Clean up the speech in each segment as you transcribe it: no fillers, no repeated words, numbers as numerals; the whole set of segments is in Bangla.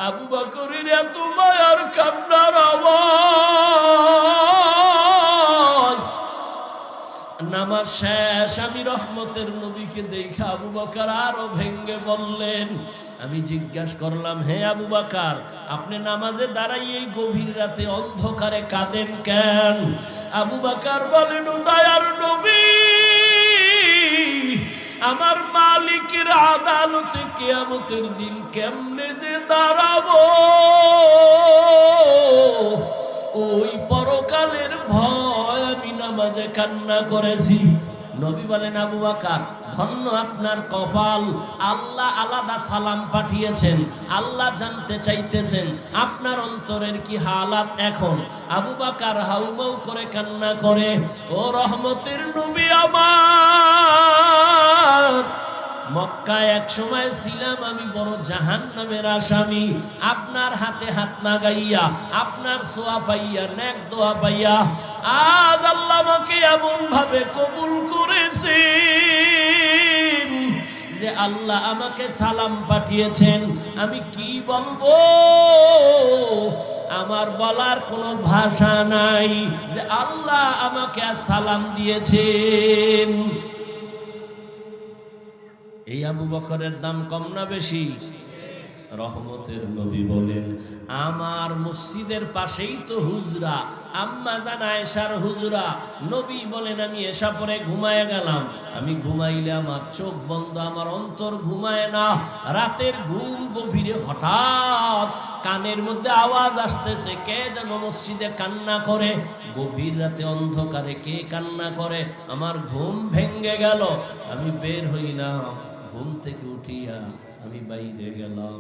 আবু বকরের এত মায়ার কান্নার আওয়াজ। নামাজ শেষ, আমি রহমতের নবীকে দেখা আবু বকর আরো ভেঙ্গে বললেন। আমি জিজ্ঞাসা করলাম, হে আবু বকর, আপনি নামাজে দাঁড়াই এই গভীর রাতে অন্ধকারে কাঁদেন কেন? আবু বকর বলেন, ও দয়ার নবী, আমার মালিকের আদালতে কিয়ামতের দিন কেমনে যে দাঁড়াবো, ওই পরকালের ভয় আমি নামাজে কান্না করেছি। নবী বলেন, আবু বকর, ধন্য আপনার কপাল, আল্লাহ আলাদা সালাম পাঠিয়েছেন। আল্লাহ জানতে চাইতেছেন আপনার অন্তরের কি হালাত এখন। আবু বকর হাউমাউ করে কান্না করে, ও রহমতের নবী আমার, মক্কায় এক সময় ছিলাম আমি বড় জাহান্নামের আসামি। আপনার হাতে হাত লাগাইয়া, আপনার সোয়া পাইয়া, নেক দোয়া পাইয়া আজ আল্লাহ আমাকে এমন ভাবে কবুল করেছেন যে আল্লাহ আমাকে সালাম পাঠিয়েছেন। আমি কি বলবো, আমার বলার কোনো ভাষা নাই যে আল্লাহ আমাকে সালাম দিয়েছেন। এই আবু বকরের দাম কম না বেশি? রহমতের নবী বলেন, আমার মসজিদের পাশেই তো হুজরা, আম্মা জান আয়েশার হুজরা। নবী বলেন, আমি এসা পরে ঘুমায় গেলাম। আমি ঘুমাইলে আমার চোখ বন্ধ, আমার অন্তর ঘুমায় না। রাতের ঘুম গভীরে হঠাৎ কানের মধ্যে আওয়াজ আসতেছে, কে যেন মসজিদে কান্না করে। গভীর রাতে অন্ধকারে কে কান্না করে? আমার ঘুম ভেঙ্গে গেল। আমি বের হইলাম, ঘুম থেকে উঠিয়া আমি বাইরে গেলাম।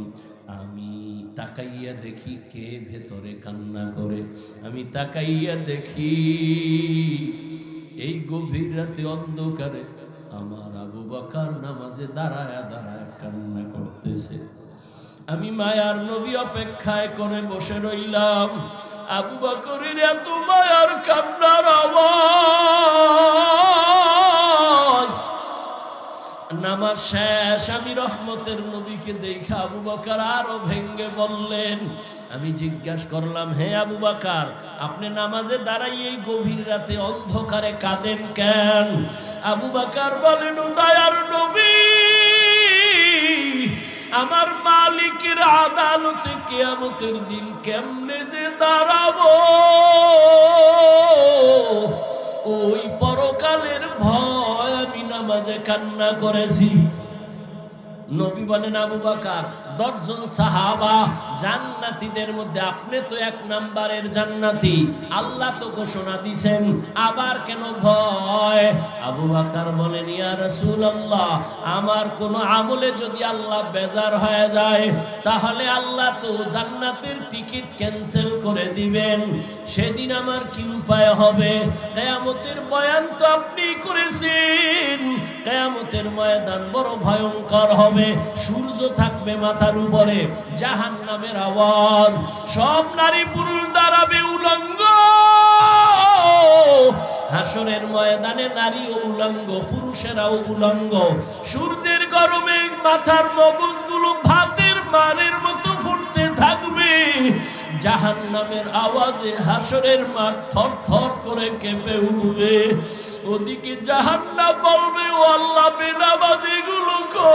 আমি তাকাইয়া দেখি কে ভেতরে কান্না করে। আমি তাকাইয়া দেখি এই গভীর রাতে অন্ধকারে আমার আবু বকর নামাজে দাঁড়ায়া দাঁড়ায়া কান্না করতেছে। আমি মায়ার নবী অপেক্ষায় করে বসে রইলাম। আবু বকরের এত মায়ার কান্নার আওয়াজ। নামাজ শেষ, আমি রহমতের নবীকে দেখা আবু বকর আরো ভেঙ্গে বললেন। আমি জিজ্ঞাসা করলাম, হে আবু বকর, আপনি নামাজে দাঁড়াই এই গভীর রাতে অন্ধকারে কাঁদেন কেন? আবু বকর বলেন, ও দয়ার নবী, আমার মালিকের আদালতে কিয়ামতের দিন কেমনে যে দাঁড়াবো, ওই পরকালের ভয় আমি নামাজে কান্না করেছি। নবী বলেন, আবু বকর, 10 জন সাহাবা জান্নাতীদের মধ্যে আপনি তো 1 নাম্বারের জান্নাতি। আল্লাহ তো ঘোষণা দিয়েছেন, আবার কেন ভয়? আবু বকর বলেন, ইয়া রাসূলুল্লাহ, আমার কোন আমলে যদি আল্লাহ বেজার হয়ে যায় তাহলে আল্লাহ তো জান্নাতের টিকিট ক্যান্সেল করে দিবেন। সেদিন আমার কি উপায় হবে? কিয়ামতের বয়ান তো আপনি করেছেন, কিয়ামতের ময়দান বড় ভয়ঙ্কর হবে। সূর্য থাকবে মাথার উপরে, জাহান্নামের আওয়াজ, সব নারী পুরুষ দাঁড়াবে উলঙ্গ। হাসরের ময়দানে নারীও উলঙ্গ, পুরুষেরাও উলঙ্গ। সূর্যের গরমে মাথার মগজগুলো ভাতের মারের মতো ফুটতে থাকবে। জাহান্নামের আওয়াজে হাসরের মাঠ থরথর করে কেঁপে উঠবে। ওদিকে জাহান্নাম বলবে, ও আল্লাহ, বেনামাজিগুলো কই?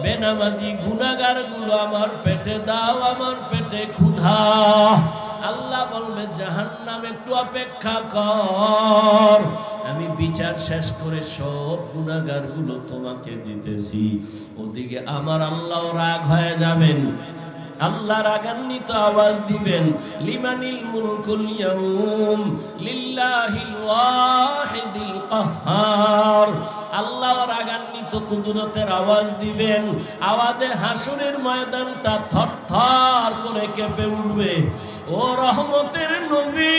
বেনামাজি গুনাহগার গুলো আমার পেটে দাও, আমার পেটে ক্ষুধা। আল্লাহ বলবে, জাহান্নাম একটু অপেক্ষা কর, আমি বিচার শেষ করে সব গুনাহগার গুলো তোমাকে দিতেছি। ওদিকে আমার আল্লাহ রাগ হয়ে যাবেন। আল্লাহ রাগান্বিত আওয়াজ দিবেন, লিমানিল মুলকুল ইয়াউম লিল্লাহিল ওয়াহিদিল কাহ্হার। আল্লাহ রাগান্বিত কুদরতের আওয়াজ দিবেন। আওয়াজে হাসরের ময়দানটা থরথর করে কেঁপে উঠবে। ও রহমতের নবী,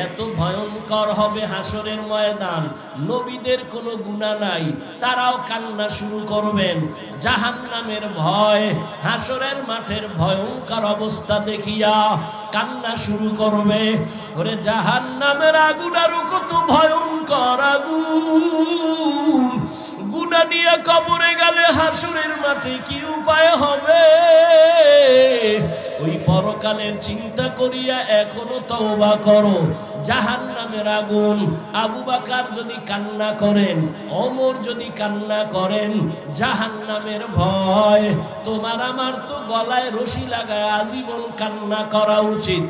এত ভয়ঙ্কর হবে হাসরের ময়দান। নবীদের কোনো গুনাহ নাই, তারাও কান্না শুরু করবেন। জাহান্নামের ভয়, হাসরের মাঠের ভয়ঙ্কর অবস্থা দেখিয়া কান্না শুরু করবে। ওরে জাহান্নামের আগুন আরো কত ভয়ঙ্কর আগুন! গুনাহ নিয়ে কবরে গেলে সে কি উপায় হবে? ওই পরকালের চিন্তা করিয়া এখনো তওবা করো। জাহান্নামের আগুন, আবু বকর যদি কান্না করেন, ওমর যদি কান্না করেন, জাহান্নামের ভয়, তোমার আমার তো গলায় রশি লাগায় আজীবন কান্না করা উচিত।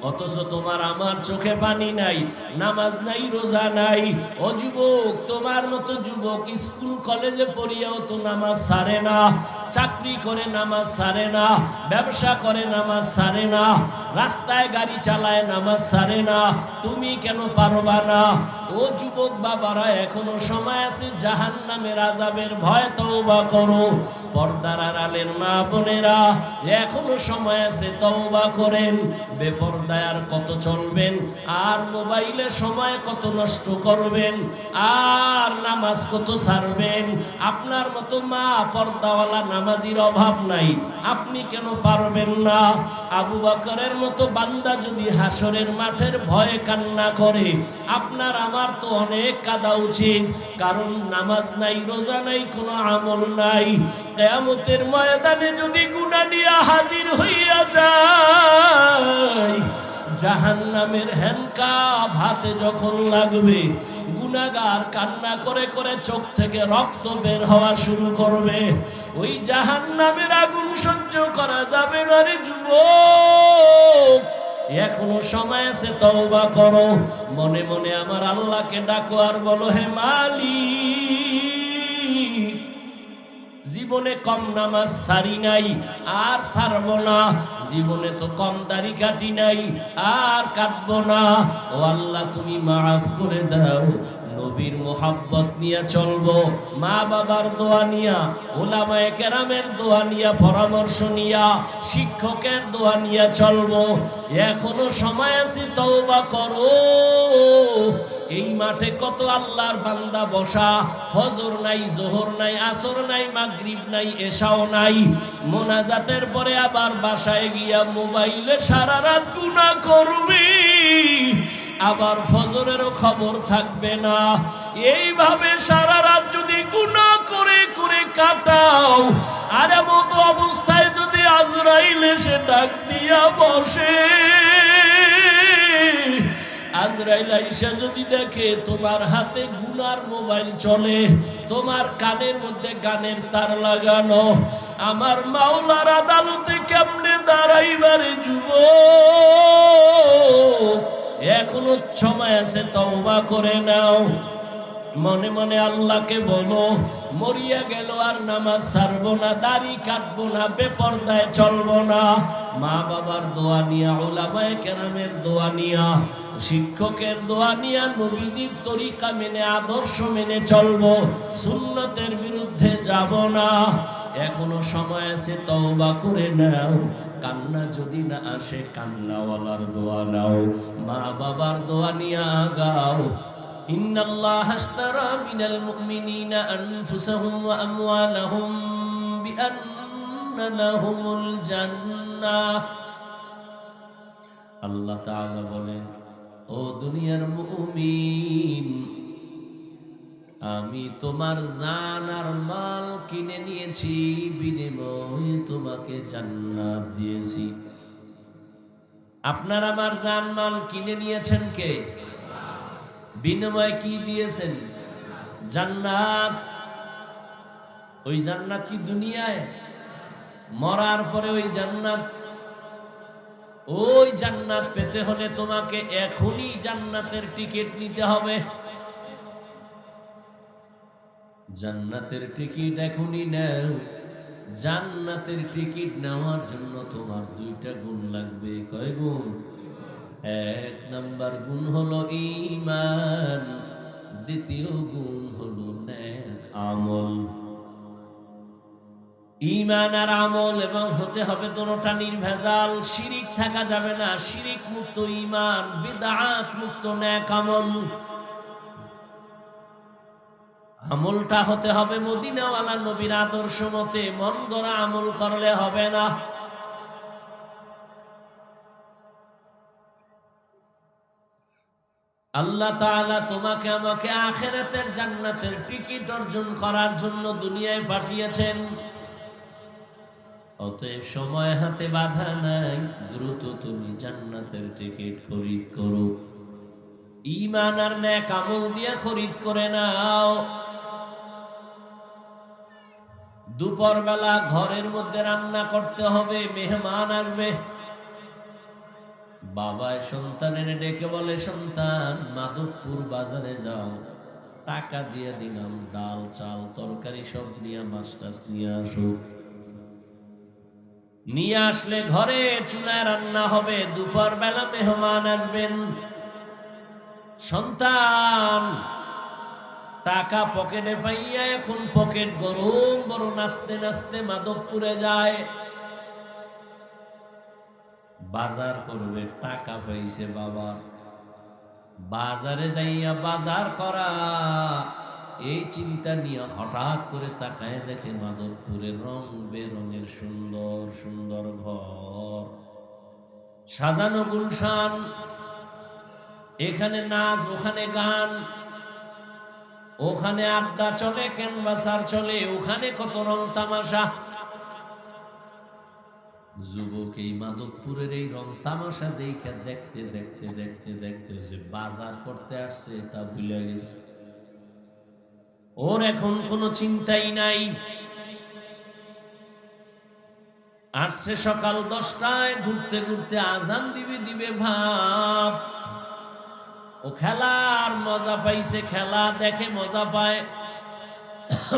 অথচ তোমার আমার চোখে পানি নাই, নামাজ নাই, রোজা নাই। ও যুবক, তোমার মতো যুবক স্কুল কলেজে পড়িয়াও তো নামাজ ছাড়ে না, চাকরি করে নামাজ ছাড়ে না, ব্যবসা করে নামাজ ছাড়ে না, রাস্তায় গাড়ি চালায় নামাজ ছাড়ে না। তুমি কেন পারবা না? ও যুবক বাবারা, এখনো সময় আছে, জাহান্নামের আযাবের ভয় তওবা করো। পর্দার আড়ালের মা বোনেরা, এখনো সময় আছে, তওবা করেন। বেপরদায় আর কত চলবেন? আর মোবাইলে সময় কত নষ্ট করবেন? আর নামাজ কত ছাড়বেন? আপনার মতো মা পর্দাওয়ালা নামাজির অভাব নাই, আপনি কেন পারবেন না? আবু বকরের মতো বান্দা যদি হাসরের মাঠের ভয়ে কান্না করে, আপনার আমার তো অনেক কাঁদা উচিত। কারণ নামাজ নাই, রোজা নাই, কোনো আমল নাই। কিয়ামতের ময়দানে যদি গুনাহ নিয়ে হাজির হইয়া যায়, জাহান্নামের হ্যান্ডকাপ হাতে যখন লাগবে, গুনাহগার কান্না করে করে চোখ থেকে রক্ত বের হওয়া শুরু করবে। ওই জাহান্নামের আগুন সহ্য করা যাবে না রে যুবক। এখনো সময় আছে, তওবা করো। মনে মনে আমার আল্লাহকে ডাকো আর বলো, হে মালিক, জীবনে কম নামাজ ছাড়ি নাই, আর ছাড়বো না। জীবনে তো কম দাড়ি কাটি নাই, আর কাটবো না। ও আল্লাহ, তুমি মাফ করে দাও। নবীর মোহাব্বত নিয়ে চলবো, মা বাবার দোয়া নিয়া, ওলামায়ে কেরামের দোয়া নিয়া, পরামর্শ নিয়া, শিক্ষকের দোয়া নিয়া চলবো। এখনো সময় আছে, তওবা করো। এই মাঠে কত আল্লাহর বান্দা বসা, ফজর নাই, জোহর নাই, আসর নাই, মাগরিব নাই, এশাও নাই। মোনাজাতের পরে আবার বাসায় গিয়া মোবাইলে সারা রাত গুনাহ করবি, আবার ফজরেরও খবর থাকবে না। এইভাবে সারা রাত যদি গুনাহ করে করে কাটাও, আর এমত অবস্থায় যদি আজরাইল এসে ডাক দিয়া বসে, আজরাইল আইসা যদি দেখে তোমার হাতে গুনার মোবাইল চলে, তোমার কানের মধ্যে গানের তার লাগানো, আমার মাওলার আদালতে কেমনে দাঁড়াইবারে যুবক? এখনো সময় আছে, তওবা করে নাও। মনে মনে আল্লাহকে বলো, মরিয়া গেল আর নামাজ ছাড়বো না, দাড়ি কাটবো না, বেপরদায় চলবো না। মা বাবার দোয়া নিয়া, উলামায়ে কেরামের দোয়া নিয়া, শিক্ষকের দোয়া নিয়া, নবীজির তরিকা মেনে, আদর্শ মেনে চলবো, সুন্নতের বিরুদ্ধে যাব না। এখনো সময় আছে, তওবা করে নাও। কান্না যদি না আসে, কান্নাওয়ালার দোয়া নাও, মা বাবার দোয়া নিয়া আগাও। ইন্নাল্লাহা আশতারা মিনাল মুমিনিনা আনফুসাহুম ওয়া আমওয়ালাহুম বিআন্না লাহুমুল জান্নাহ। আল্লাহ তাআলা বলেন, ও দুনিয়ার মুমিন, আমি তোমার জান আর মাল কিনে নিয়েছি, বিনিময়ে তোমাকে জান্নাত দিয়েছি। আপনার আমার জান মাল কিনে নিয়েছেন কে? বিনিময়ে কি দিয়েছেন? জান্নাত। ওই জান্নাত কি দুনিয়ায়? মরার পরে ওই জান্নাত। ওই জান্নাত পেতে হলে তোমাকে এখনই জান্নাতের টিকিট নিতে হবে। জান্নাতের টিকিট এখনই নাও। জান্নাতের টিকিট নেওয়ার জন্য তোমার দুইটা গুণ লাগবে। কয় গুণ? এক নাম্বার গুণ হলো ঈমান, দ্বিতীয় গুণ হলো নেক আমল। ঈমান আর আমল এবং হতে হবে দুটোটা নির্ভেজাল, শিরিক থাকা যাবে না। শিরিক মুক্ত ঈমান, বিদআত মুক্ত নেক আমল। আমলটা হতে হবে মদিনাওয়ালা নবীর আদর্শ মতে, মন গড়া আমল করলে হবে না। আল্লাহ তাআলা তোমাকে আমাকে আখিরাতের জান্নাতের টিকিট অর্জন করার জন্য দুনিয়ায় পাঠিয়েছেন। অতএব সময় হাতে বাধা নাই, দ্রুত তুমি জান্নাতের টিকিট খরিদ করো। ঈমান আর নেক আমল দিয়ে খরিদ করে নাও। দুপুর বেলা ঘরের মধ্যে রান্না করতে হবে, মেহমান আসবে। বাবা সন্তানের ডেকে বলে, সন্তান মাধবপুর বাজারে যাও, টাকা দিয়ে দিলাম, ডাল চাল তরকারি সব নিয়ে মাছ টাছ নিয়ে আসো। নিয়ে আসলে ঘরে চুলায় রান্না হবে, দুপুর বেলা মেহমান আসবেন। সন্তান টাকা পকেটে পাইয়া এখন পকেট গরম, বড় নাচতে নাচতে মাধবপুরে যায়, বাজার করবে। টাকা পাইছে বাবা, বাজারে যাইয়া বাজার করা, এই চিন্তা নিয়ে হঠাৎ করে তাকায় দেখে মাধবপুরের রং বেরঙের সুন্দর সুন্দর ঘর, সাজানো গুলশান, এখানে নাচ, ওখানে গান, ওখানে আড্ডা চলে, ক্যানভাসার চলে, ওখানে কত রং তামাশা। যুবক এই মাধবপুরের এই রং তামাশা দেখে দেখতে দেখতে দেখতে দেখতে যে বাজার করতে আসছে তা ভুলে গেছে। ওর এখন কোনো চিন্তাই নাই। আসছে সকাল 10টায়, ঘুরতে ঘুরতে আজান দিবে দিবে ভাব। ও খেলার মজা পাইছে, খেলা দেখে মজা পায়।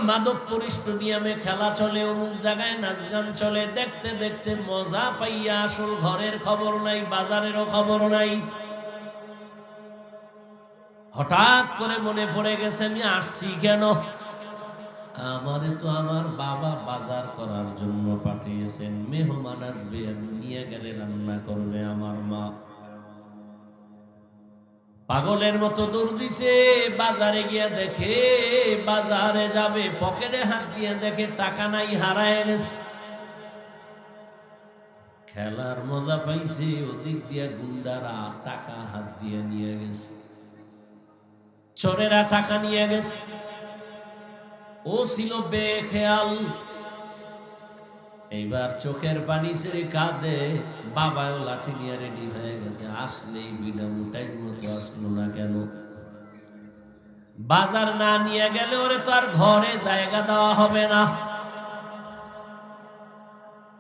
মাধবপুর স্টেডিয়ামে খেলা চলে, অমুক জায়গায় নাচ গান চলে, দেখতে দেখতে মজা পাইয়া আসল ঘরের খবর নাই, বাজারেরও খবর নাই। হঠাৎ করে মনে পড়ে গেছে, আমি আসছি কেন? আমারে তো আমার বাবা বাজার করার জন্য পাঠিয়েছেন, মেহমান আসবে, আমি নিয়ে গেলে রান্না করবে আমার মা। পাগলের মতো দৌড় দিছে, বাজারে গিয়ে দেখে, বাজারে যাবে, পকেটে হাত দিয়ে দেখে টাকা নাই, হারায় গেছে। খেলার মজা পাইছে, ওদিক দিয়ে গুন্ডারা টাকা হাত দিয়ে নিয়ে গেছে, চোরেরা টাকা নিয়ে গেছে। ও ছিল বেখেয়াল। এইবার চোখের পানি ছেড়ে কাঁদে, বাবাও লাঠি নিয়ে রেডি হয়ে গেছে, আসলেই বিডাম টাইম মতো আসলো না কেন? বাজার না নিয়ে গেলে ওরে তো আর ঘরে জায়গা দেওয়া হবে না।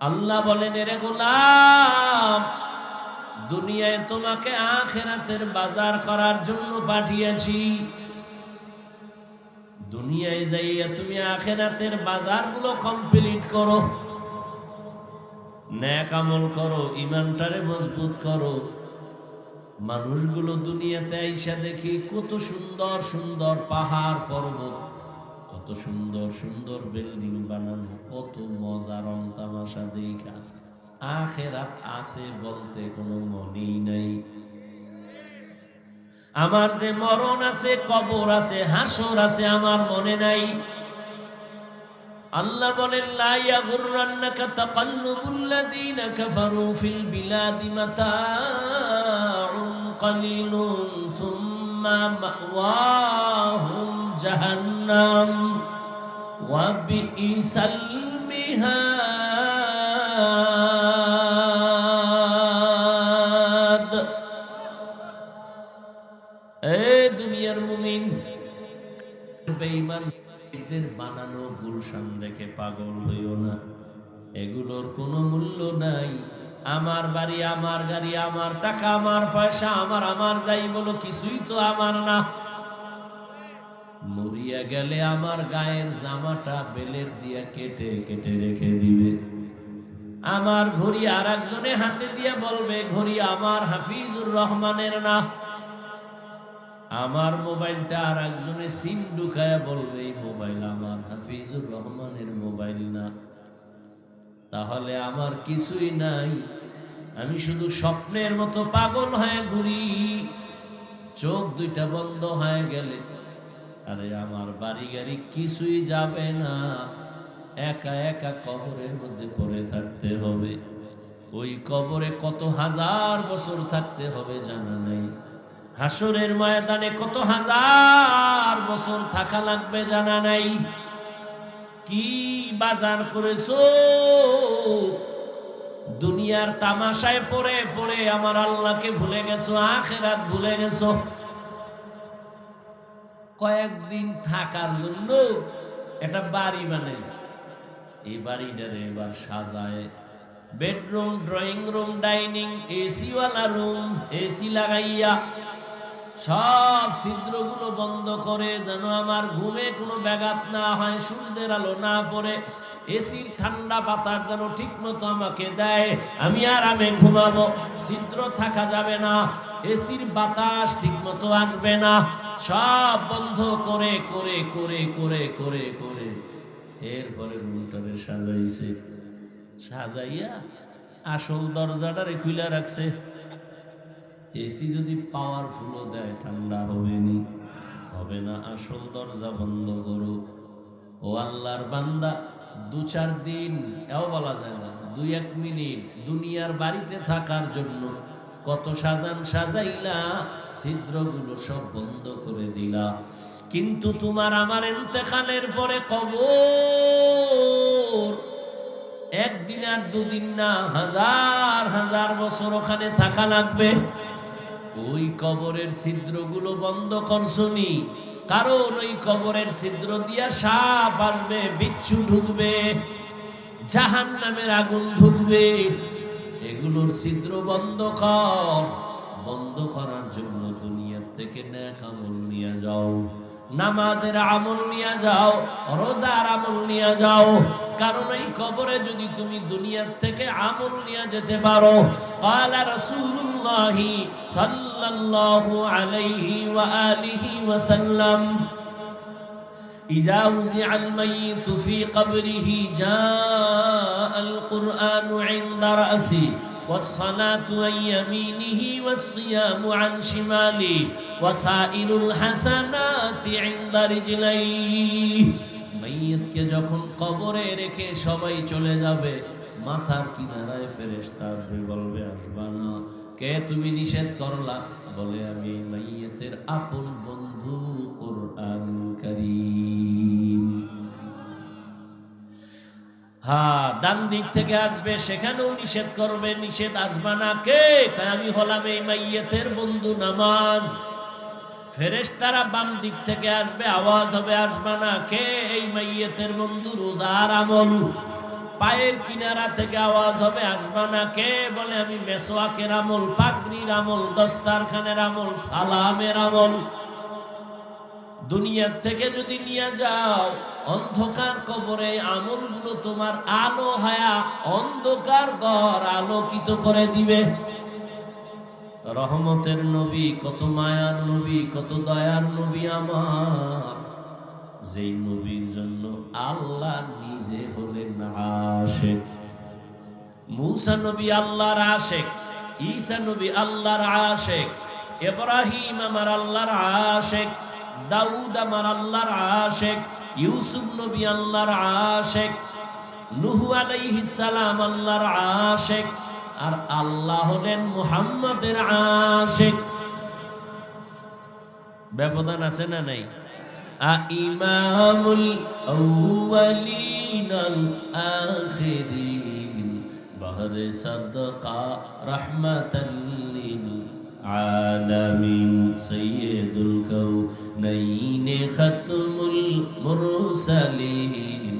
আল্লাহ বলেন, এরে গোলাম, দুনিয়ায় তোমাকে আখিরাতের বাজার করার জন্য পাঠিয়েছি। দুনিয়ায় যাইয়া তুমি আখিরাতের বাজারগুলো কমপ্লিট করো, নেক আমল করো, ইমানটারে মজবুত করো। মানুষগুলো দুনিয়াতে আইসা দেখি কত সুন্দর সুন্দর পাহাড় পর্বত, কত সুন্দর সুন্দর বিল্ডিং বানানো, কত মজা রং তামাশা দেখা আখিরাত আছে বলতে কোনো মনেই নাই। আমার যে মরণ আছে, কবর আছে, হাসর আছে, আমার মনে নাই। আল্লাহ বলেন, লা ইয়াগুররান্নাকা তাকাল্লুবুল্লাযীনা কাফারু ফিল বিলাদি মাতাউন কালিলুন সুম্মা মাওয়াহুম জাহান্নাম ওয়া বিইসাল মিহাদ। এই দুনিয়ার মুমিন, বেঈমান বানানো গুলশান দেখে পাগল হইও না, এগুলোর কোনো মূল্য নাই। আমার বাড়ি, আমার গাড়ি, আমার টাকা, আমার পয়সা, আমার আমার যাই বলো, কিছুই তো আমার না। মরিয়া গেলে আমার গায়ের জামাটা বেলের দিয়া কেটে কেটে রেখে দিবে। আমার ঘড়ি আর একজনে হাতে দিয়ে বলবে, ঘড়ি আমার হাফিজুর রহমানের না। আমার মোবাইলটা আর একজনে সিম ঢুকায়া বলবে, এই মোবাইল আমার হাফিজুর রহমানের মোবাইল না। তাহলে আমার কিছুই নাই, আমি শুধু স্বপ্নের মতো পাগল হয়ে ঘুরি। চোখ দুইটা বন্ধ হয়ে গেলে আরে আমার বাড়ি গাড়ি কিছুই যাবে না, একা একা কবরের মধ্যে পড়ে থাকতে হবে। ওই কবরে কত হাজার বছর থাকতে হবে জানা নাই, হাসরের ময়দানে কত হাজার বছর থাকা লাগবে জানা নাই। কি বাজার করেছো? দুনিয়ার তামাশায় পড়ে পড়ে আমার আল্লাহকে ভুলে গেছো, আখিরাত ভুলে গেছো। কয়েকদিন থাকার জন্য একটা বাড়ি বানাইছে। এই বাড়িটারে এবার সাজায় bedroom, drawing room, dining, AC ওয়ালা রুম, এসি লাগাইয়া সব ছিদ্রগুলো বন্ধ করে, যেন আমার ঘুমে কোনো ব্যাঘাত না হয়, সূর্যের আলো না পড়ে, এসির ঠান্ডা বাতাস যেন ঠিক মতো আমাকে দেয়, আমি আরামে ঘুমাবো। ছিদ্র থাকা যাবে না, এসির বাতাস ঠিক মতো আসবে না, সব বন্ধ করে করে করে করে করে করে এরপরে রুমটারে সাজাইছে। সাজাইয়া আসল দরজাটারে খুলে রাখছে। এসি যদি পাওয়ারফুলও দেয় ঠান্ডা হবে না। আসল দরজা বন্ধ করো। ও আল্লাহর বান্দা, 2-4 দিন এও বলা যায় না, 2-1 মিনিট দুনিয়ার বাড়িতে থাকার জন্য কত সাজাইলা, ছিদ্রগুলো সব বন্ধ করে দিলা। কিন্তু তোমার আমার ইন্তেকালের পরে কবর, 1 দিন আর 2 দিন না, হাজার হাজার বছর ওখানে থাকা লাগবে। ওই কবরের ছিদ্রগুলো বন্ধ করছনি, কারণ ওই কবরের ছিদ্র দিয়া সাপ আসবে, বিচ্ছু ঢুকবে, জাহান্নামের আগুন ঢুকবে। এগুলোর ছিদ্র বন্ধ কর। বন্ধ করার জন্য দুনিয়ার থেকে নেক আমল নিয়ে যাও, নামাজের আমল নিয়ে যাও, রোজার আমল নিয়ে যাও। কারণ এই কবরে যদি তুমি দুনিয়ার থেকে আমল নিয়ে যেতে পারো, ক্বালা রাসূলুল্লাহ সাল্লাল্লাহু আলাইহি ওয়া আলিহি ওয়াসাল্লাম, ইযা উযিআল মাইয়িতু ফি কবরিহি জাআল কুরআনু ইনদা রাসি والصلاة عن يمينه والصيام عن شماله وسائر الحسنات عند رجليه। মাইয়িতকে যখন কবরে রেখে সবাই চলে যাবে, মাথার কিনারায় ফেরেশতা আসবে, বলবে আসবা না। কে তুমি নিষেধ করলা? বলে আমি মাইয়িতের আপন বন্ধু কুরআন কারীম। হ্যাঁ, ডান দিক থেকে আসবে, সেখানেও নিষেধ করবে, নিষেধ আসবা না। কে? আমি হলাম এই মাইয়িতের বন্ধু নামাজ। ফেরেশতারা বাম দিক থেকে আসবে, আওয়াজ হবে আসবা না। কে? এই মাইয়িতের বন্ধু রোজার আমল। পায়ের কিনারা থেকে আওয়াজ হবে আসবা না। কে? বলে আমি মেসওয়াকের আমল, পাগড়ির আমল, দস্তারখানের আমল, সালামের আমল। দুনিয়ার থেকে যদি নিয়ে যাও, অন্ধকার কবরে আমলগুলো তোমার আলো হায়া অন্ধকার ঘর আলোকিত করে দিবে। রহমতের নবী, কত মায়ার নবী, কত দয়ার নবী আমার, যেই নবীর জন্য আল্লাহ নিজে হলেন আশিক। মূসা নবী আল্লাহর আশিক, ঈসা নবী আল্লাহর আশিক, ইব্রাহিম আমার আল্লাহর আশিক, দাউদ আমার আল্লাহর আশিক, ইউসুফ নবী আল্লাহর আশিক, নূহ আলাইহিস সালাম আল্লাহর আশিক, আর আল্লাহ হলেন মুহাম্মাদের আশিক। ব্যবধান আছে না নাই? ইমামুল আউয়ালিন আল আখিরিন, বাহরে সাদকা রাহমাতাল লিল আলামিন, সাইয়্যিদুল কাউনাইন খাতমুল মুরসালিন,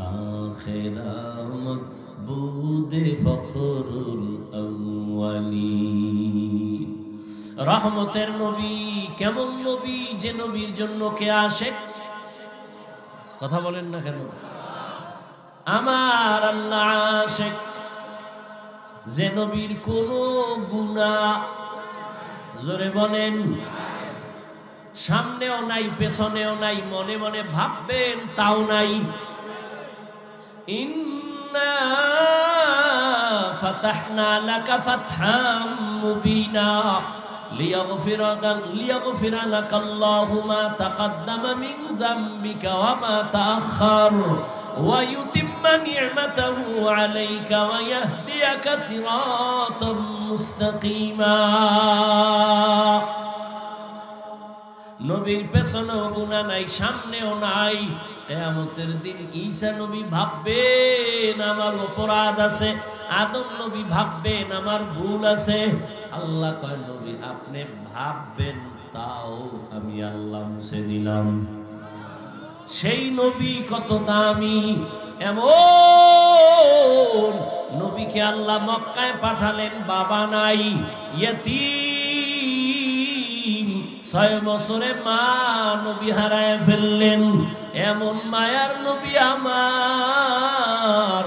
আখিরামত বুদে ফখরুল আউয়ালিন। রহমতের নবী কেমন নবী? যে নবীর জন্য কে আসে? কথা বলেন না কেন? আমার আল্লাহ আশিক, যে নবীর কোনো গুনাহ, জোরে বলেন, সামনেও নাই, পেছনেও নাই, মনে মনে ভাববেন তাও নাই। ইন্না ফাতাহনা লাকা ফাতহাম মুবিনা লিয়াগফির লাকা আল্লাহু মা তাকদ্দামা মিন যামবিকা ওয়া মা তাআখার ওয়া ইউতিম্মা নি'মাতাহু আলাইকা ওয়া ইয়াহদিয়াকা সিরাতাম মুস্তাকিমা। নবীর পেছনেও গুনাহ নাই, সামনেও নাই। কিয়ামতের দিন ঈসা নবী ভাববেন আমার অপরাধ আছে, আদম নবী ভাববেন আমার ভুল আছে। আল্লাহ কয় নবী আপনি ভাববেন, তাও আমি আল্লাহ মুছে দিলাম। সেই নবী কত দামি! এমন নবীকে আল্লাহ মক্কায় পাঠালেন, বাবা নাই, ইয়েতিম, 6 বছরে মা নবী হারায় ফেললেন। এমন মায়ার নবী আমার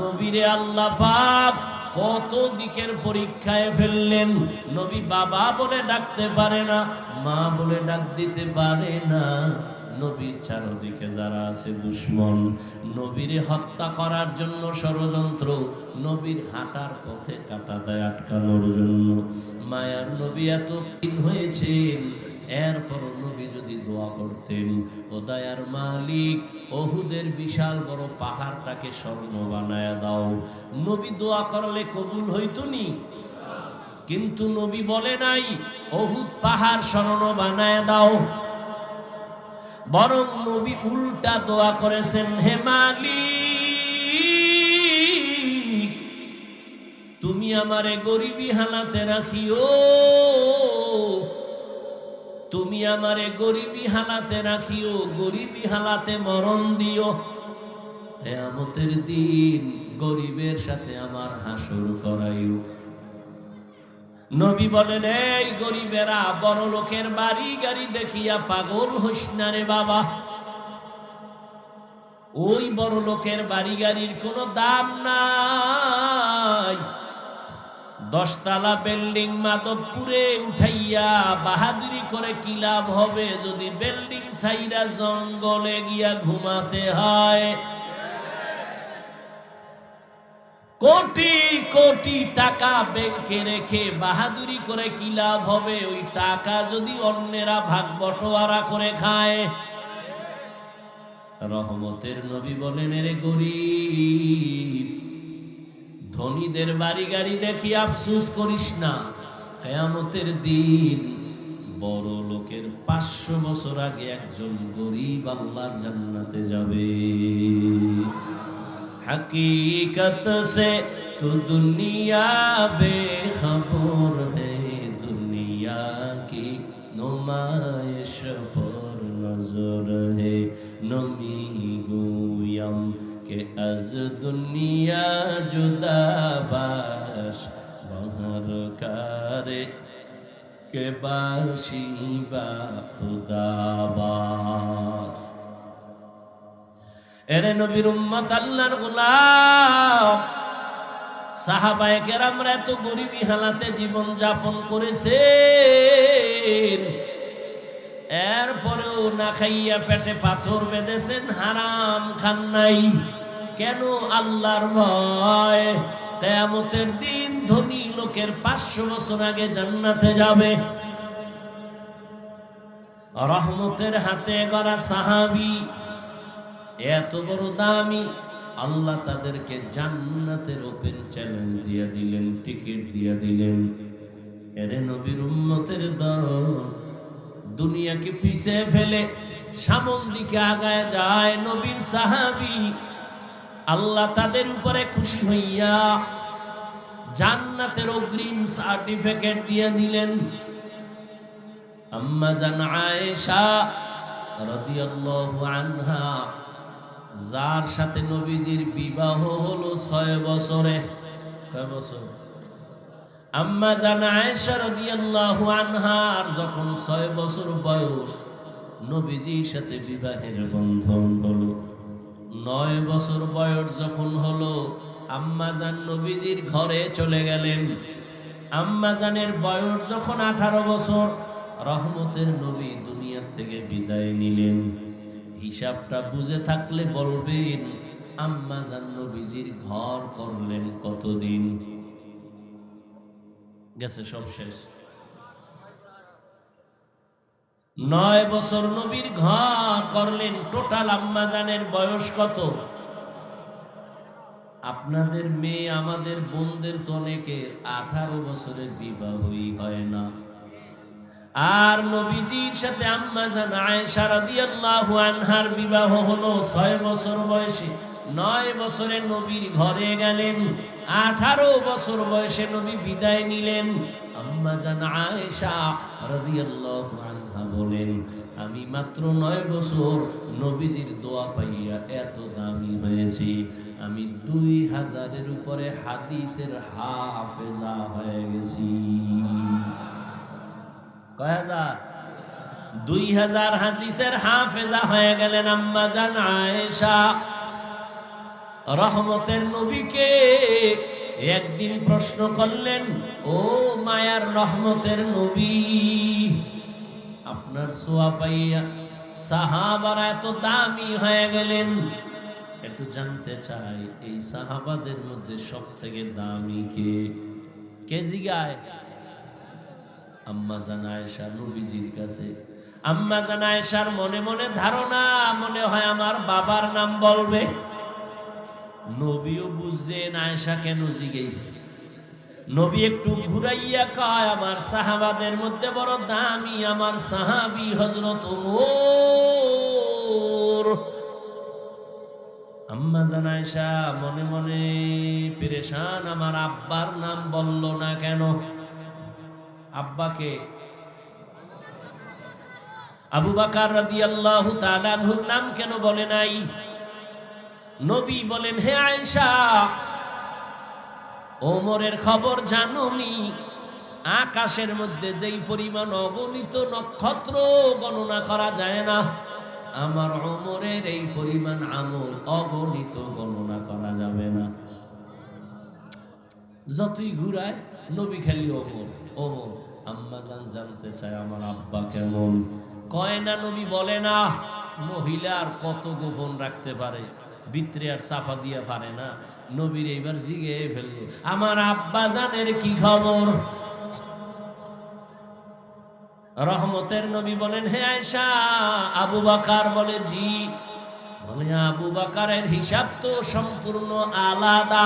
নবীরে আল্লাহ পাক কত দিকের পরীক্ষায় ফেললেন। নবী বাবা বলে ডাকতে পারে না, মা বলে ডাক দিতে পারে না। নবীর চারদিকে যারা আছে দুশমন, নবীরে হত্যা করার জন্য ষড়যন্ত্র, নবীর হাঁটার পথে কাঁটা দেয় আটকানোর জন্য। মায়ার নবী এত দিন হয়েছেন, এরপর নবী যদি দোয়া করতেন, ও দয়ার মালিক ওহুদের বিশাল বড় পাহাড়টাকে স্বর্ণ বানায়া দাও, নবী দোয়া করলে কবুল হইতো নি? কিন্তু নবী বলে নাই ওহুদ পাহাড় স্বর্ণ বানায়া দাও, বরং নবী উল্টা দোয়া করেছেন, হে মালিক তুমি আমারে গরিবী হালাতে রাখিও, তুমি আমারে গরিবী হালাতে রাখিও, গরিবী হালাতে মরণ দিও। কিয়ামতের দিন গরিবের সাথে আমার হাসর করাইও। নবী বলেন, এই গরিবেরা বড় লোকের বাড়ি গাড়ি দেখিয়া পাগল হইস না রে বাবা। ওই বড় লোকের বাড়ি গাড়ির কোনো দাম নাই। 10 তলা বিল্ডিং মাধবপুরে উঠাইয়া বাহাদুরি করে কি লাভ হবে যদি বিল্ডিং ছাইরা জঙ্গলে গিয়া ঘুমাতে হয়? কোটি কোটি টাকা ব্যাংকে রেখে বাহাদুরি করে কি লাভ হবে? ওই টাকা যদি অন্যেরা ভাগ বটোয়ারা করে খায়। রহমতের নবী বলেন, এরে গরিব, ধনীদের বাড়ি গাড়ি দেখি আফসোস করিস না। কিয়ামতের দিন বড় লোকের 500 বছর আগে একজন গরিব আল্লাহর জান্নাতে যাবে। हकीकत से तो दुनिया बेखबर है, दुनिया की नुमाइश पर नजर है। नमी गोयम के अज दुनिया जुदा बाश, बहर करे के बाशी बा खुदा बाश। এরে নবীর উম্মত, আল্লাহর গোলাম, সাহাবায়ে কেরামরা এত গরিবী হালাতে জীবন যাপন করেছেন, এরপরেও না খাইয়া পেটে পাথর বেঁধেছেন, হারাম খান নাই। কেন? আল্লাহর ভয়। কিয়ামতের দিন ধনী লোকের 500 বছর আগে জান্নাতে যাবে। রহমতের হাতে গড়া সাহাবী এত বড় দামি, আল্লাহ তাদেরকে জান্নাতের ওপেন চ্যালেঞ্জ দিয়ে দিলেন, টিকিট দিয়ে দিলেন। এরে নবীর উম্মতের দল দুনিয়াকে পিছে ফেলে সামন দিকে আগায় যায়। নবীর সাহাবী আল্লাহ তাদের উপরে খুশি হইয়া জান্নাতের অগ্রিম সার্টিফিকেট দিয়ে দিলেন। আম্মা জান আয়েশা রাদিয়াল্লাহু আনহা, যার সাথে নবীজির বিবাহ হলো 6 বছরে। কয় বছর? আম্মা জান আয়েশা রাদিয়াল্লাহু আনহার যখন 6 বছর বয়স, নবীজির সাথে বিবাহের বন্ধন হলো। 9 বছর বয়স যখন হলো, আম্মা জান নবীজির ঘরে চলে গেলেন। আম্মা জানের বয়স যখন 18 বছর, রহমতের নবী দুনিয়া থেকে বিদায় নিলেন। হিসাবটা বুঝে থাকলে বলবেন, আম্মা জান নবীজির ঘর করলেন কতদিন? গেছে সব শেষ। 9 বছর নবীর ঘর করলেন। টোটাল আম্মা জানের বয়স কত? আপনাদের মেয়ে, আমাদের বোনদের তো অনেকের 18 বছরের বিবাহই হয় না। আর নবীজির সাথে আম্মা জান আয়েশা রাদিয়াল্লাহু আনহার বিবাহ হলো 6 বছর বয়সে। 9 বছরে নবীর ঘরে গেলেন, 18 বছর বয়সে নবী বিদায় নিলেন। আম্মা জান আয়েশা রাদিয়াল্লাহু আনহা বলেন, আমি মাত্র 9 বছর নবীজির দোয়া পাইয়া এত দামি হয়েছি, আমি 2000-এর উপরে হাদিসের হাফেজা হয়ে গেছি। কয় হাজার? 2000 হাদিসের হাফেজা হয়ে গেলেন আম্মা জান আয়েশা। রহমতের নবীকে একদিন প্রশ্ন করলেন, ও মায়ার রহমতের নবী, আপনার সোয়া পাইয়া সাহাবারা এত দামি হয়ে গেলেন, একটু জানতে চাই এই সাহাবাদের মধ্যে সব থেকে দামি কে? কে জিগায়? আম্মা জান আয়েশা নবীজির কাছে। আম্মা জান আয়েশার মনে মনে ধারণা, মনে হয় আমার বাবার নাম বলবে। নবীও বুঝছেন আয়েশা কেন জিগাইছে। নবী একটু ঘুরাইয়া কয়, আমার সাহাবাদের মধ্যে বড় দামি আমার সাহাবী হযরত ওমর। আম্মা জান আয়েশা মনে মনে পেরেশান, আমার আব্বার নাম বলল না কেন? আব্বাকে? আবু বকর রাদিয়াল্লাহু তাআলা আনহুর নাম কেন বলে নাই? নবী বলেন, হে আয়েশা, ওমরের খবর জানুনি? আকাশের মধ্যে যেই পরিমাণ অগণিত নক্ষত্র গণনা করা যায় না, আমার ওমরের এই পরিমাণ আমল অগণিত গণনা করা যাবে না। যতই ঘুরায় নবী খালি ওমর ওমর। আম্মা জান জানতে চায় আমার আব্বা কেমন? কয় না, নবী বলে না। মহিলা আর কত গোপন রাখতে পারে, ভিতরে আর চাপা দিয়া পারে না। নবীর এইবার জিগে ফেললো, আমার আব্বা জানের কি খবর? রহমতের নবী বলেন, হে আয়েশা, আবু বকর? বলে জি। বলে, আবু বকরের হিসাব তো সম্পূর্ণ আলাদা।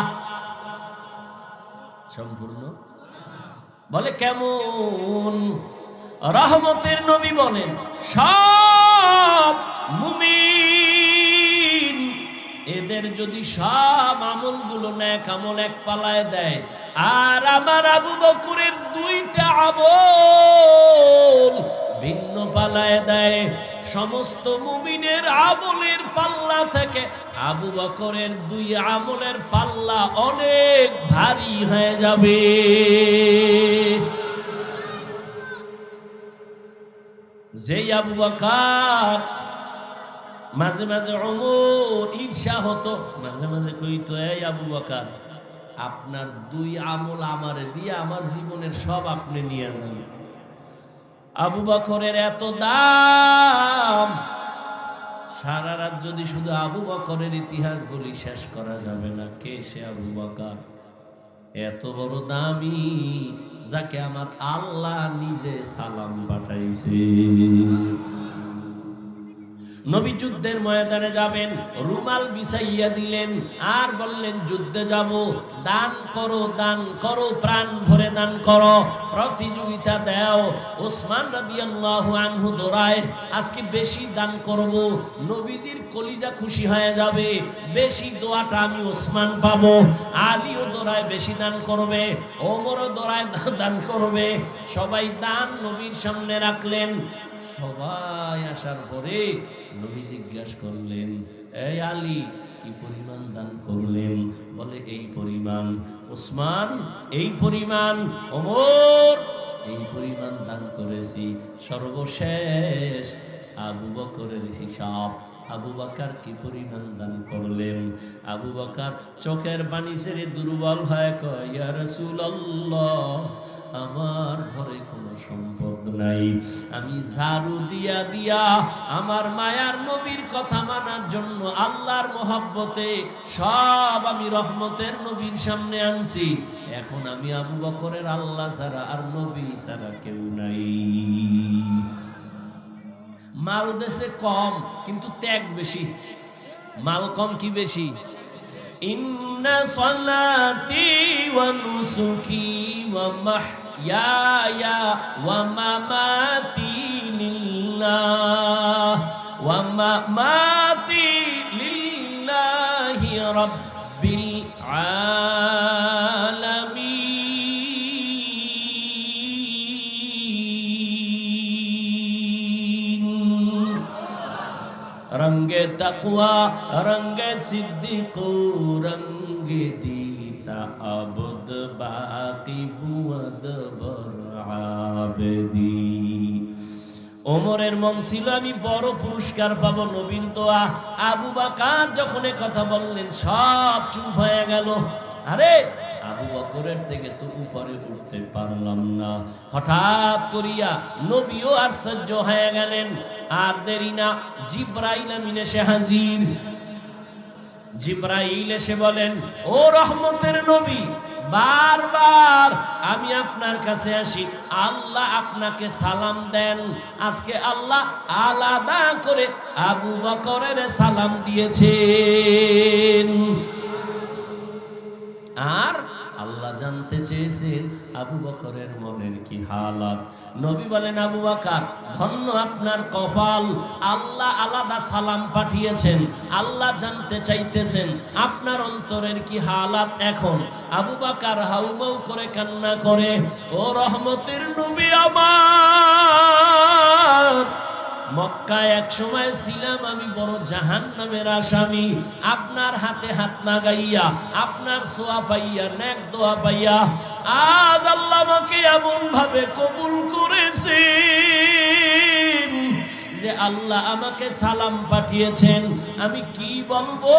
সম্পূর্ণ? বলে কেমন? রহমতের নবী বলেন, সব মুমিন এদের যদি সব আমলগুলো নেক আমল এক পালায় দেয়, আর আমার আবু বকরের 2টা আমল ভিন্ন পালায় দেয়, সমস্ত মুমিনের আমলের পাল্লা থেকে আবু বকরের 2 আমলের পাল্লা অনেক ভারী হয়ে যাবে। যেই আবু বকর মাঝে মাঝে ওমর ঈর্ষা হতো, মাঝে মাঝে কইতো, এই আবু বকর, আপনার 2 আমল আমারে দিয়ে আমার জীবনের সব আপনি নিয়ে যান। আবু বকরের এত দাম, সারা রাত যদি শুধু আবু বকরের ইতিহাস বলি শেষ করা যাবে না। কে সে আবু বকর? এত বড় দামি, যাকে আমার আল্লাহ নিজে সালাম পাঠাইছে। নবী যুদ্ধের ময়দানে যাবেন, রুমাল বিছাইয়া দিলেন আর বললেন, যুদ্ধে যাব, দান করো, দান করো, প্রাণ ভরে দান করো, প্রতিযোগিতা দাও। ওসমান রাদিয়াল্লাহু আনহু দৌড়ায়, আজকে বেশি দান করব, নবীজির কলিজা খুশি হয়ে যাবে, বেশি দোয়াটা আমি ওসমান পাবো। আলীও দৌড়ায়, বেশি দান করবে, ওমরও দৌড়ায় দান করবে। সবাই দান নবীর সামনে রাখলেন। সবাই আসার পরে নবী জিজ্ঞাসা করলেন, এই আলী, কি পরিমাণ দান করলেন? বলে, এই পরিমাণ। ওসমান, এই পরিমাণ। ওমর, এই পরিমাণ দান করেছি। সর্বশেষ আবু বকরের হিসাব। আবু বকর কি পরিমাণ দান করলেন? আবু বকর চোখের পানি ছেড়ে দুর্বল হয়ে কয়, ইয়া রাসূলুল্লাহ, আমার ঘরে কোনো সম্পদ নাই, আমি ঝাড়ু দিয়া দিয়া আমার মায়ার নবীর কথা মানার জন্য আল্লাহর মহব্বতে সব আমি রহমতের নবীর সামনে আনছি। এখন আমি আবু বকরের আল্লাহ ছাড়া আর নবী ছাড়া কেউ নাই। মাল দেশে কম, কিন্তু ত্যাগ বেশি। মাল কম কি বেশি? ইন্না সালাতি ওয়া নুসুকি ওয়া ইয়া ওয়া মামাতি লিল্লাহ ওয়া মামাতি লিল্লাহি রাব্বিল আলামিন। রঙ্গে তাকওয়া রঙ্গে সিদ্দিক রঙ্গে দিতা আবদ বাকি বুয়াদ বর আবেদি। ওমরের মন ছিল আমি বড় পুরস্কার পাবো, নবীর দোয়া। আবু বকর যখন কথা বললেন সব চুপ হয়ে গেল। আরে আবু বকরের থেকে তো উপরে উঠতে পারলাম না। হঠাৎ করিয়া নবীও আশ্চর্য হয়ে গেলেন। আর দেরি না, জিবরাইল আমিন এসে হাজির। জিবরাইল এসে বলেন, ও রহমতের নবী, বারবার আমি আপনার কাছে আসি, আল্লাহ আপনাকে সালাম দেন। আজকে আল্লাহ আলাদা করে আবু বকরের সালাম দিয়েছেন। আর আল্লাহ জানতে চেয়েছেন আবু বকরের মনের কি হালাত। নবী বলেন, আবু বকর ধন্য আপনার কপাল, আল্লাহ আলাদা সালাম পাঠিয়েছেন। আল্লাহ জানতে চাইতেছেন আপনার অন্তরের কি হালাত এখন। আবু বকর হাউমাউ করে কান্না করে, ও রহমতের নবী আমার, মক্কায় এক সময় ছিলাম আমি বড় জাহান্নামের আসামি। আপনার হাতে হাত লাগাইয়া, আপনার সোয়া পাইয়া, নেক দোয়া পাইয়া আজ আল্লাহ আমাকে এমন ভাবে কবুল করেছেন যে আল্লাহ আমাকে সালাম পাঠিয়েছেন। আমি কি বলবো,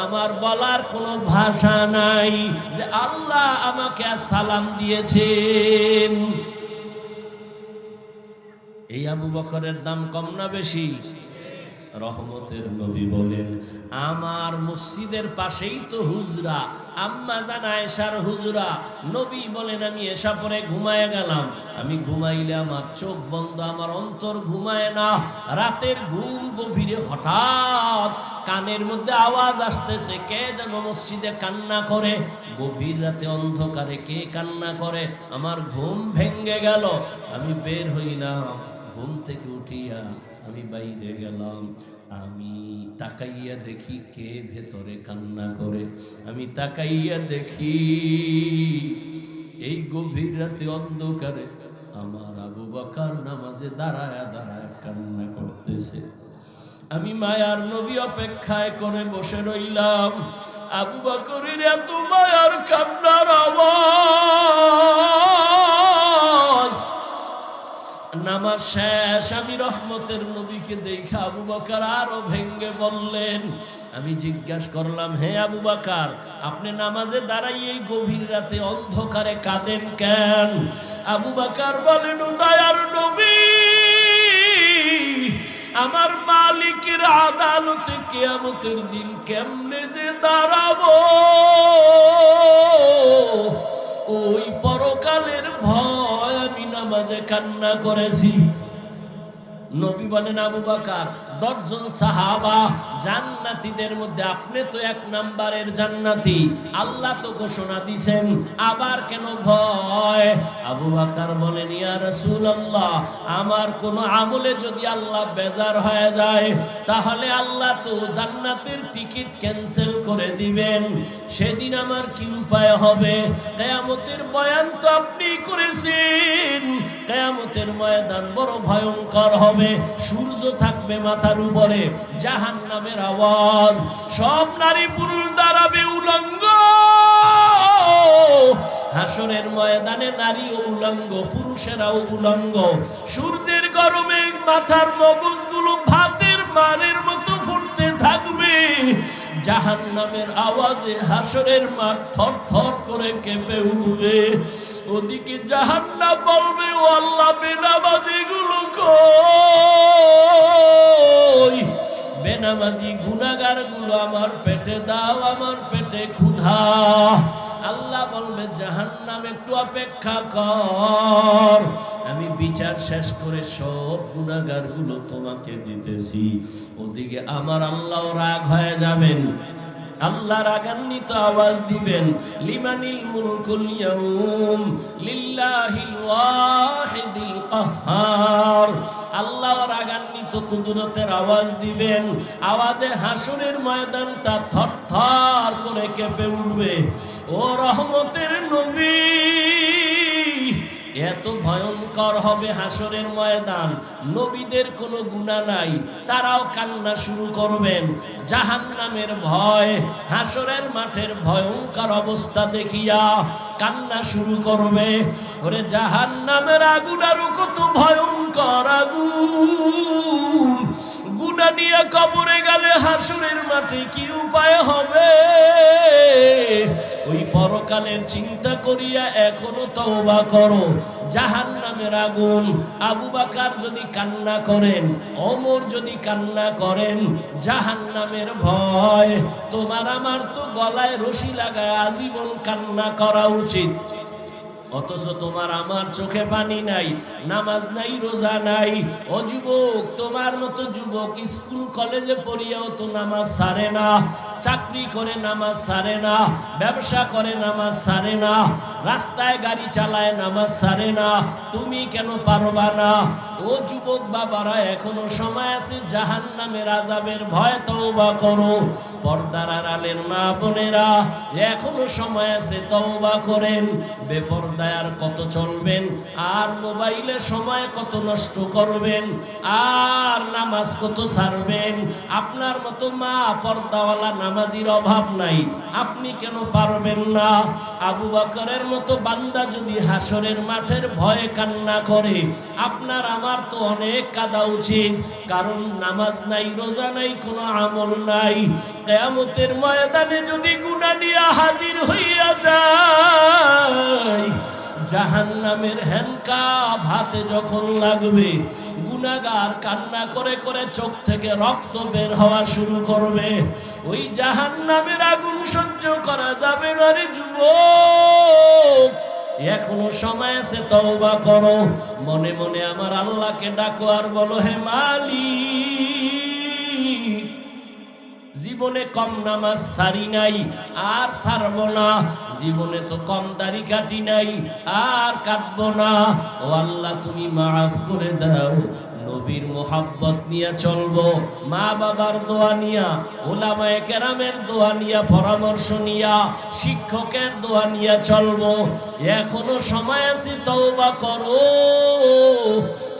আমার বলার কোনো ভাষা নাই যে আল্লাহ আমাকে সালাম দিয়েছেন। এই আবু বকরের দাম কম না বেশি? রহমতের নবী বলেন, আমার মসজিদের পাশেই তো হুজরা, আম্মা জান আয়েশার হুজরা। নবী বলেন, আমি এসা পরে ঘুমায় গেলাম। আমি ঘুমাইলে আমার চোখ বন্ধ, আমার অন্তর ঘুমায় না। রাতের ঘুম গভীরে হঠাৎ কানের মধ্যে আওয়াজ আসতেছে, কে যেন মসজিদে কান্না করে। গভীর রাতে অন্ধকারে কে কান্না করে? আমার ঘুম ভেঙ্গে গেল। আমি বের হইলাম, ঘুম থেকে উঠিয়া আমি বাইরে গেলাম। আমি তাকাইয়া দেখি কে ভেতরে কান্না করে। আমি তাকাইয়া দেখি এই গভীর রাতে অন্ধকারে আমার আবু বকর নামাজে দাঁড়ায়া দাঁড়ায়া কান্না করতেছে। আমি মায়ার নবী অপেক্ষায় করে বসে রইলাম। আবু বকরের এত মায়ার কান্নার আওয়াজ। নামাজ শেষ, আমি রহমতের নবীকে দেখা আবু বকর আরো ভেঙ্গে বললেন। আমি জিজ্ঞাসা করলাম, হে আবু বকর, আপনি নামাজে দাঁড়াই এই গভীর রাতে অন্ধকারে কাঁদেন কেন? আবু বকর বলেন, ও দয়ার নবী, আমার মালিকের আদালতে কিয়ামতের দিন কেমনে যে দাঁড়াবো, ওই পরকালের ভয় আমি নামাজে কান্না করেছি। নবী বলেন, আবু বকর, 10 জন সাহাবা জান্নাতীদের মধ্যে আপনি তো 1 নাম্বারের জান্নাতি। আল্লাহ তো ঘোষণা দিয়েছেন, আবার কেন ভয়? আবু বকর বলেন, ইয়া রাসূলুল্লাহ, আমার কোন আমলে যদি আল্লাহ বেজার হয়ে যায় তাহলে আল্লাহ তো জান্নাতের টিকিট ক্যান্সেল করে দিবেন। সেদিন আমার কি উপায় হবে? কিয়ামতের বয়ান তো আপনি করেছেন, কিয়ামতের ময়দান বড় ভয়ঙ্কর হবে। সূর্য থাকবে মাথার উপরে, জাহান্নামের আওয়াজ, সব নারী পুরুষ দাঁড়াবে উলঙ্গ। হাসরের ময়দানে নারীও উলঙ্গ, পুরুষেরাও উলঙ্গ। সূর্যের গরমে মাথার মগজগুলো ভাতের মারের মতো ফুটতে থাকবে। জাহান্নামের আওয়াজে হাসরের মাঠ থরথর করে কেঁপে উঠবে। ওদিকে জাহান্নাম বলবে, ও আল্লাহ, বেনামাজিগুলো কই? বেনামাজি গুনাহগার গুলো আমার পেটে দাও, আমার পেটে ক্ষুধা। আল্লাহ বলবে, জাহান্নাম একটু অপেক্ষা কর, আমি বিচার শেষ করে সব গুনাহগার গুলো তোমাকে দিতেছি। ওদিকে আমার আল্লাহ রাগ হয়ে যাবেন। আল্লাহ রাগান্বিত আওয়াজ দিবেন, লিমানিল মুলকুল ইয়াউম লিল্লাহিল ওয়াহিদিল কাহ্হার। আল্লাহ রাগান্বিত কুদরতের আওয়াজ দিবেন, আওয়াজে হাসরের ময়দানটা থরথর করে কেঁপে উঠবে। ও রহমতের নবী, এত ভয়ঙ্কর হবে হাসরের ময়দান, নবীদের কোনো গুনাহ নাই, তারাও কান্না শুরু করবেন জাহান্নামের ভয়। হাসরের মাঠের ভয়ঙ্কর অবস্থা দেখিয়া কান্না শুরু করবে। ওরে জাহান্নামের আগুন আরো কত ভয়ঙ্কর আগুন, গুনাহ নিয়ে কবরে গেলে হাসরের মাঠে কি উপায় হবে? ওই পরকালের চিন্তা করিয়া এখনো তওবা করো। জাহান্নামের আগুন, আবু বকর যদি কান্না করেন, ওমর যদি কান্না করেন, জাহান্নামের ভয়, তোমার আমার তো গলায় রশি লাগায় আজীবন কান্না করা উচিত। অথচ তোমার আমার চোখে পানি নাই, নামাজ নাই, রোজা নাই। ও যুবক, তোমার মতো যুবক স্কুল কলেজে পড়িয়াও তো নামাজ ছাড়ে না, চাকরি করে নামাজ ছাড়ে না, ব্যবসা করে নামাজ ছাড়ে না, রাস্তায় গাড়ি চালায় নামাজ ছাড়ে না, তুমি কেন পারবা না? ও যুবক বাবারা, এখনো সময় আছে, জাহান্নামের আযাবের ভয় তওবা করো। পর্দার আড়ালের মা বোনেরা, এখনো সময় আছে, তওবা করেন। বেপরদায় আর কত চলবেন? আর মোবাইলে সময় কত নষ্ট করবেন? আর নামাজ কত ছাড়বেন? আপনার মতো মা পর্দাওয়ালা নামাজির অভাব নাই, আপনি কেন পারবেন না? আবু বকরের মতো বান্দা যদি হাসরের মাঠের ভয়ে কান্না করে, আপনার আমার তো অনেক কাঁদা উচিত। কারণ নামাজ নাই, রোজা নাই, কোনো আমল নাই। কিয়ামতের ময়দানে যদি গুনাহ নিয়ে হাজির হইয়া যায়, জাহান্নামের হ্যান্ডকাপ হাতে যখন লাগবে, গুনাহগার কান্না করে করে চোখ থেকে রক্ত বের হওয়া শুরু করবে। ওই জাহান্নামের আগুন সহ্য করা যাবে না রে যুবক, এখনো সময় আছে, তওবা করো। মনে মনে আমার আল্লাহকে ডাকো আর বলো, হে মালিক, জীবনে কম নামাজ ছাড়ি নাই, আর ছাড়বো না। জীবনে তো কম দাড়ি কাটি নাই, আর কাটবো না। ও আল্লাহ, তুমি মাফ করে দাও। নবীর মোহাব্বত নিয়ে চলবো, মা বাবার দোয়া নিয়া, ওলামায়ে কেরামের দোয়া নিয়া, পরামর্শ নিয়া, শিক্ষকের দোয়া নিয়া চলবো। এখনো সময় আছে, তওবা করো।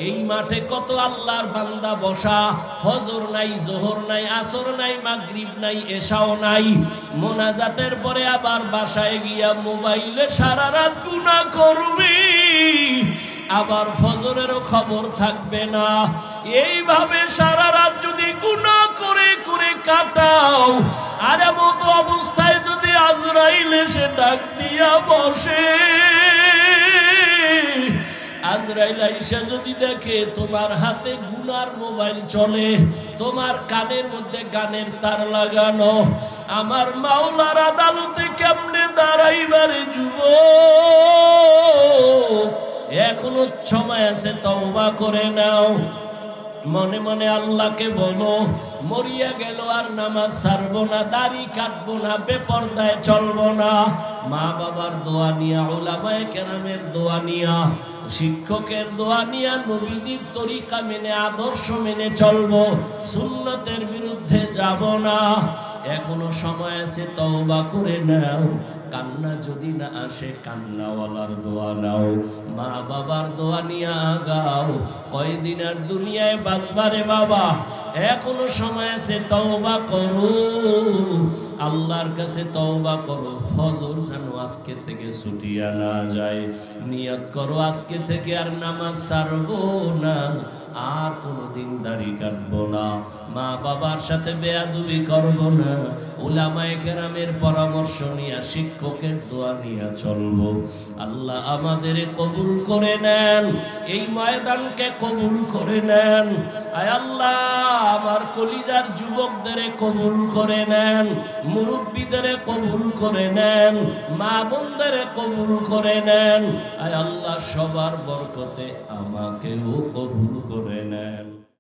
এই মাঠে কত আল্লাহর বান্দা বসা, ফজর নাই, জোহর নাই, আসর নাই, মাগরিব নাই, এশাও নাই, মোনাজাতের পরে আবার বাসায় গিয়া মোবাইলে সারা রাত গুনাহ করবি, আবার ফজরেরও খবর থাকবে না। এইভাবে সারা রাত যদি গুনাহ করে করে কাটাও, আর এমত অবস্থায় যদি আজরাইল এসে ডাক দিয়া বসে, আজরাইল আইসা যদি দেখে তোমার হাতে গুনার মোবাইল চলে, তোমার কানের মধ্যে গানের তার লাগানো, আমার মাওলার আদালতে কেমনে দাঁড়াইবারে যুবক? এখনো সময় আছে, তওবা করে নাও। মনে মনে আল্লাহকে বলো, মরিয়া গেল আর নামাজ ছাড়বো না, দাড়ি কাটবো না, বেপরদায় চলবো না। মা বাবার দোয়া নিয়া, উলামায়ে কেরামের দোয়া নিয়া, শিক্ষকের দোয়া নিয়া, নবীজির তরিকা মেনে, আদর্শ মেনে চলবো, সুন্নতের বিরুদ্ধে যাব না। এখনো সময় আছে, তওবা করে নাও। কান্না যদি না আসে, কান্নাওয়ালার দোয়া নাও, মা বাবার দোয়া নিয়ে আগাও। কয়দিন আর দুনিয়ায় বাঁচবারে বাবা, এখনো সময় আছে, তওবা করো, আল্লাহর কাছে তওবা করো। ফজর যেন আজকে থেকে ছুটিয়া না যায়, নিয়ত করো আজকে থেকে আর নামাজ ছাড়বো না, আর কোনোদিন দাড়ি কাটবো না, মা বাবার সাথে বেয়াদবি করবো না, উলামায়ে কেরামের পরামর্শ নিয়ে, শিক্ষকের দোয়া নিয়ে চলবো। আল্লাহ আমাদের কবুল করে নেন, এই ময়দানকে কবুল করে নেন। আয় আল্লাহ, আমার কলিজার যুবকদের কবুল করে নেন, মুরব্বীদের কবুল করে নেন, মা বোনদের কবুল করে নেন। আয় আল্লাহ, সবার বরকতে আমাকেও কবুল করে নেন।